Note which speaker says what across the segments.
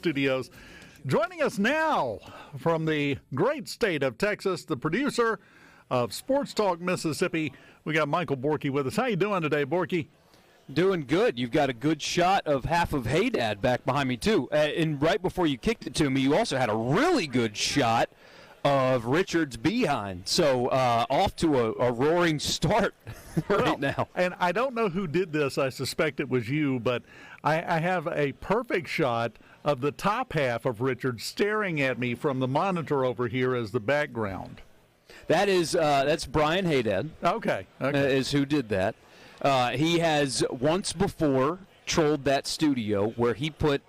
Speaker 1: Studios. Joining us now from the great state of Texas, the producer of SportsTalk Mississippi, we got Michael Borkey with us. How you doing today, Borkey?
Speaker 2: Doing good. You've got a good shot of half of Hey Dad back behind me, too. And right before you kicked it to me, you also had a really good shot of Richard's behind. So off to a roaring start now.
Speaker 1: And I don't know who did this. I suspect it was you, but I have a perfect shot of the top half of Richard staring at me from the monitor over here as the background.
Speaker 2: That's Brian Haydad.
Speaker 1: Okay.
Speaker 2: Is who did that. He has once before trolled that studio where he put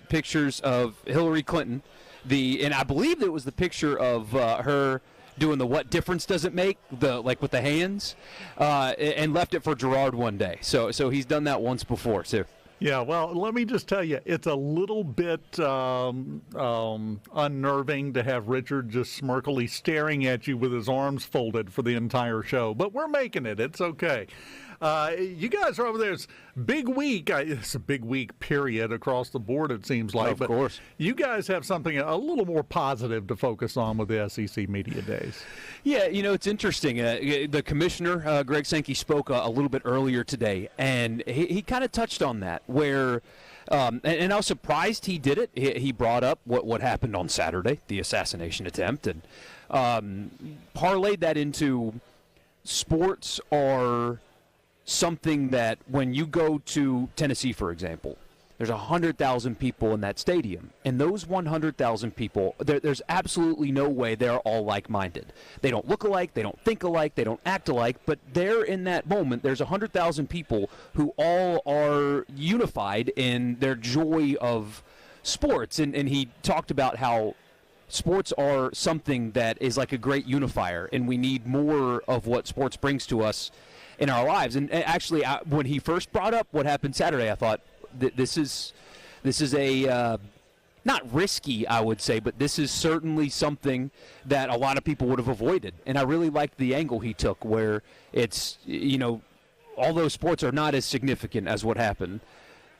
Speaker 2: pictures of Hillary Clinton, and I believe it was the picture of her doing the "what difference does it make?" with the hands, and left it for Gerard one day. So he's done that once before too.
Speaker 1: Yeah, well, let me just tell you, it's a little bit unnerving to have Richard just smirkily staring at you with his arms folded for the entire show. But we're making it. It's okay. You guys are over there. It's big week. It's a big week, period, across the board, it seems like.
Speaker 2: Of course.
Speaker 1: You guys have something a little more positive to focus on with the SEC Media Days.
Speaker 2: Yeah, it's interesting. The commissioner, Greg Sankey, spoke a little bit earlier today, and he kind of touched on that, where and I was surprised he did it. He brought up what happened on Saturday, the assassination attempt, and parlayed that into sports are something that when you go to Tennessee, for example, there's 100,000 people in that stadium. And those 100,000 people, there's absolutely no way they're all like-minded. They don't look alike, they don't think alike, they don't act alike, but there in that moment, there's 100,000 people who all are unified in their joy of sports. And he talked about how sports are something that is like a great unifier, and we need more of what sports brings to us in our lives. And actually, when he first brought up what happened Saturday, I thought this is a not risky, I would say, but this is certainly something that a lot of people would have avoided. And I really liked the angle he took, where it's, although sports are not as significant as what happened,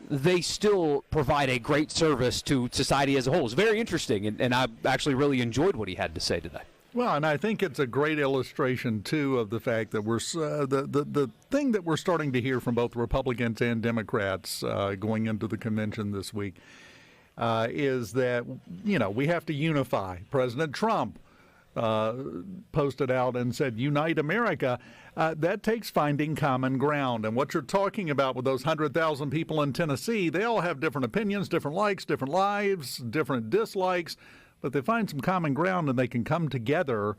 Speaker 2: they still provide a great service to society as a whole. It's very interesting, and I actually really enjoyed what he had to say today.
Speaker 1: Well, and I think it's a great illustration, too, of the fact that we're the thing that we're starting to hear from both Republicans and Democrats going into the convention this week is that, we have to unify. President Trump posted out and said, "Unite America." That takes finding common ground. And what you're talking about with those 100,000 people in Tennessee, they all have different opinions, different likes, different lives, different dislikes. But they find some common ground and they can come together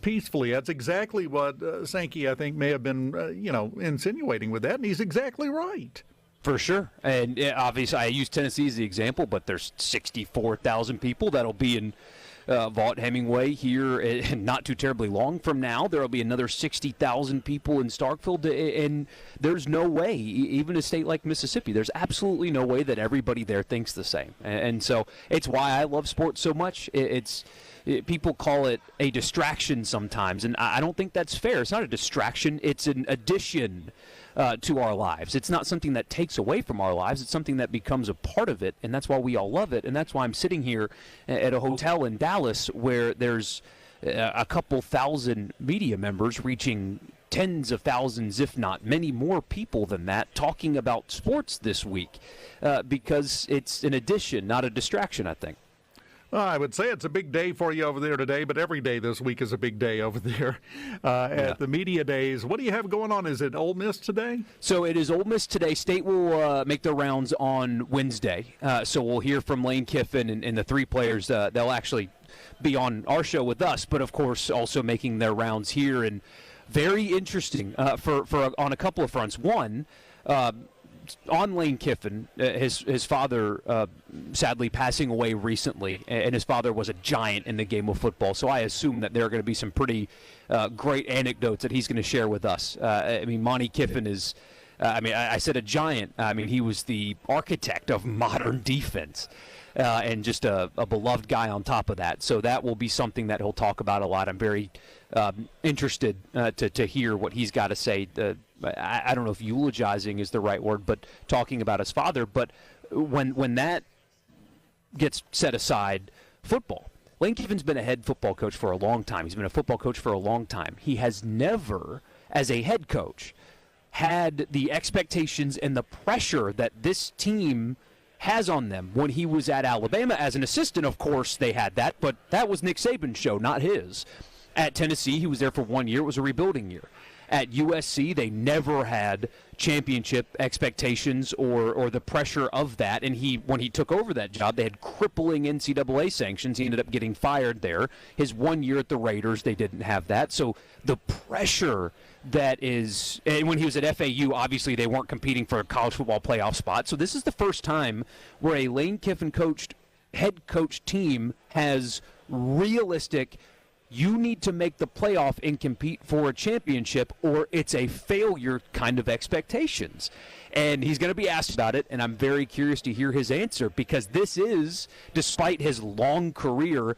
Speaker 1: peacefully. That's exactly what Sankey, I think, may have been, insinuating with that, and he's exactly right.
Speaker 2: For sure. And obviously I use Tennessee as the example, but there's 64,000 people that'll be in Vaught Hemingway here not too terribly long from now. There will be another 60,000 people in Starkville, and there's no way, even a state like Mississippi, there's absolutely no way that everybody there thinks the same. And so it's why I love sports so much. People call it a distraction sometimes, and I don't think that's fair. It's not a distraction. It's an addition to our lives. It's not something that takes away from our lives. It's something that becomes a part of it, and that's why we all love it. And that's why I'm sitting here at a hotel in Dallas where there's a couple thousand media members reaching tens of thousands, if not many more people than that, talking about sports this week because it's an addition, not a distraction, I think.
Speaker 1: Well, I would say it's a big day for you over there today, but every day this week is a big day over there at the Media Days. What do you have going on? Is it Ole Miss today?
Speaker 2: So it is Ole Miss today. State will make their rounds on Wednesday. So we'll hear from Lane Kiffin and the three players. They'll actually be on our show with us, but, of course, also making their rounds here. And very interesting for on a couple of fronts. One, on Lane Kiffin, his father sadly passing away recently, and his father was a giant in the game of football. So I assume that there are going to be some pretty great anecdotes that he's going to share with us. Monty Kiffin is, I said a giant. He was the architect of modern defense. And just a beloved guy on top of that. So that will be something that he'll talk about a lot. I'm very interested to hear what he's got to say. I don't know if eulogizing is the right word, but talking about his father. But when that gets set aside football. Lane Kiffin's been a head football coach for a long time. He's been a football coach for a long time. He has never, as a head coach, had the expectations and the pressure that this team has on them. When he was at Alabama as an assistant, of course, they had that, but that was Nick Saban's show, not his. At Tennessee, he was there for 1 year. It was a rebuilding year. At USC, they never had championship expectations or the pressure of that. And when he took over that job, they had crippling NCAA sanctions. He ended up getting fired there. His 1 year at the Raiders, they didn't have that. So the pressure that is, and when he was at FAU, obviously they weren't competing for a college football playoff spot. So this is the first time where a Lane Kiffin coached head coach team has realistic, you need to make the playoff and compete for a championship or it's a failure kind of expectations. And he's going to be asked about it, and I'm very curious to hear his answer because this is, despite his long career,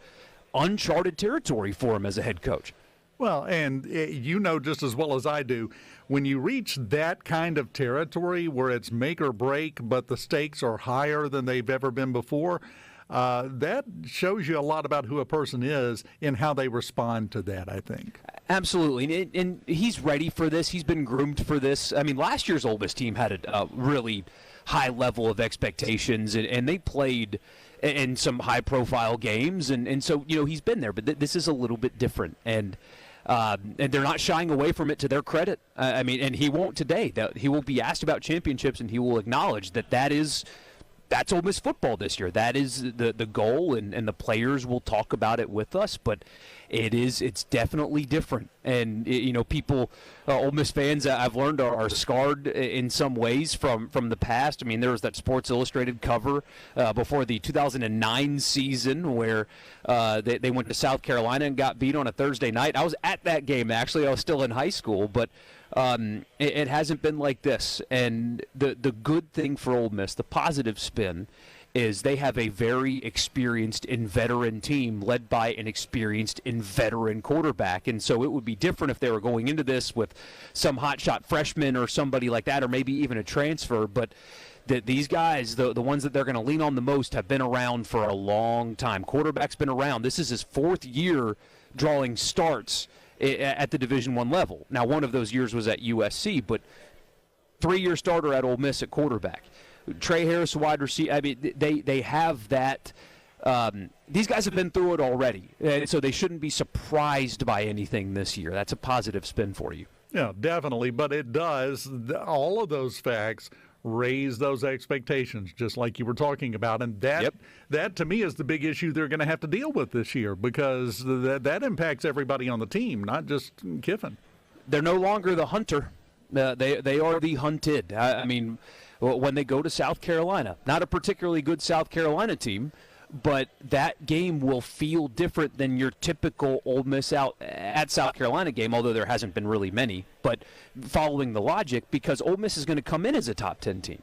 Speaker 2: uncharted territory for him as a head coach.
Speaker 1: Well, and you know just as well as I do, when you reach that kind of territory where it's make or break, but the stakes are higher than they've ever been before, that shows you a lot about who a person is and how they respond to that, I think.
Speaker 2: Absolutely, and he's ready for this. He's been groomed for this. I mean, last year's Ole Miss team had a really high level of expectations, and they played in some high-profile games, and so, you know, he's been there. But this is a little bit different, and they're not shying away from it to their credit. I mean, and he won't today. He will be asked about championships, and he will acknowledge that's Ole Miss football this year. That is the goal, and the players will talk about it with us, but it's definitely different. And, you know, people, Ole Miss fans, I've learned, are scarred in some ways from the past. I mean, there was that Sports Illustrated cover before the 2009 season where they went to South Carolina and got beat on a Thursday night. I was at that game, actually. I was still in high school, but it hasn't been like this. And the good thing for Ole Miss, the positive spin, is they have a very experienced and veteran team led by an experienced and veteran quarterback. And so it would be different if they were going into this with some hotshot freshman or somebody like that, or maybe even a transfer. But these guys, the ones that they're going to lean on the most, have been around for a long time. Quarterback's been around. This is his fourth year drawing starts at the Division I level. Now, one of those years was at USC, but 3-year starter at Ole Miss at quarterback. Trey Harris, wide receiver. I mean, they have that. These guys have been through it already, so they shouldn't be surprised by anything this year. That's a positive spin for you.
Speaker 1: Yeah, definitely. But it does. All of those facts raise those expectations, just like you were talking about. And that to me, is the big issue they're going to have to deal with this year, because that impacts everybody on the team, not just Kiffin.
Speaker 2: They're no longer the hunter. They are the hunted. I mean, when they go to South Carolina, not a particularly good South Carolina team, but that game will feel different than your typical Ole Miss out at South Carolina game, although there hasn't been really many. But following the logic, because Ole Miss is going to come in as a top 10 team.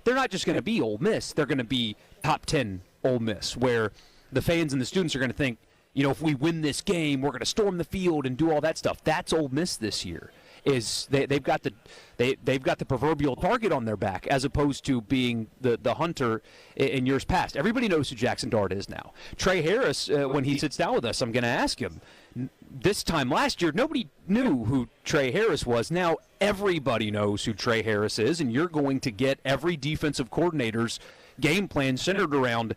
Speaker 2: They're not just going to be Ole Miss. They're going to be top 10 Ole Miss, where the fans and the students are going to think, you know, if we win this game, we're going to storm the field and do all that stuff. That's Ole Miss this year. They've got the proverbial target on their back, as opposed to being the hunter in years past. Everybody knows who Jackson Dart is now. Trey Harris, when he sits down with us, I'm going to ask him. This time last year, nobody knew who Trey Harris was. Now everybody knows who Trey Harris is, and you're going to get every defensive coordinator's game plan centered around,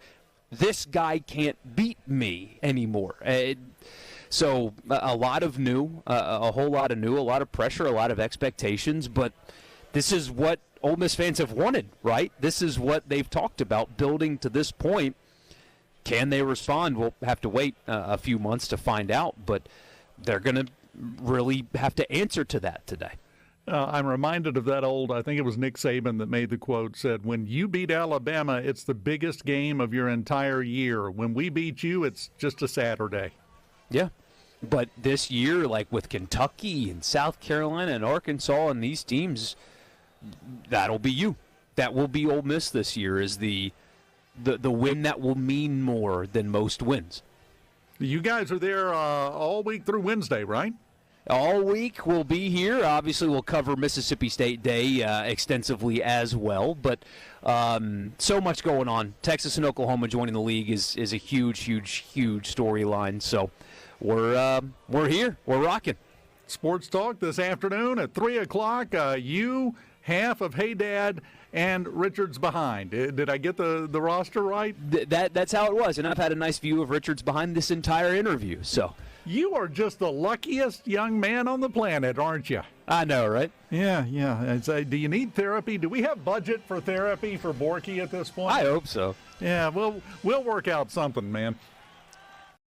Speaker 2: this guy can't beat me anymore. So a lot of new, a whole lot of new, a lot of pressure, a lot of expectations, but this is what Ole Miss fans have wanted, right? This is what they've talked about building to this point. Can they respond? We'll have to wait a few months to find out, but they're going to really have to answer to that today.
Speaker 1: I'm reminded of that I think it was Nick Saban that made the quote, said, when you beat Alabama, it's the biggest game of your entire year. When we beat you, it's just a Saturday.
Speaker 2: Yeah, but this year, like with Kentucky and South Carolina and Arkansas and these teams, that'll be you. That will be Ole Miss this year, is the win that will mean more than most wins.
Speaker 1: You guys are there all week through Wednesday, right?
Speaker 2: all week we'll be here. Obviously, we'll cover Mississippi State Day extensively as well. But so much going on. Texas and Oklahoma joining the league is a huge, huge, huge storyline. So we're here. We're rocking.
Speaker 1: Sports Talk this afternoon at 3 o'clock. You, half of Hey Dad, and Richard's behind. Did I get the roster right?
Speaker 2: That's how it was. And I've had a nice view of Richard's behind this entire interview. So
Speaker 1: you are just the luckiest young man on the planet, aren't you?
Speaker 2: I know, right?
Speaker 1: Yeah. Do you need therapy? Do we have budget for therapy for Borkey at this point?
Speaker 2: I hope so.
Speaker 1: Yeah, we'll work out something, man.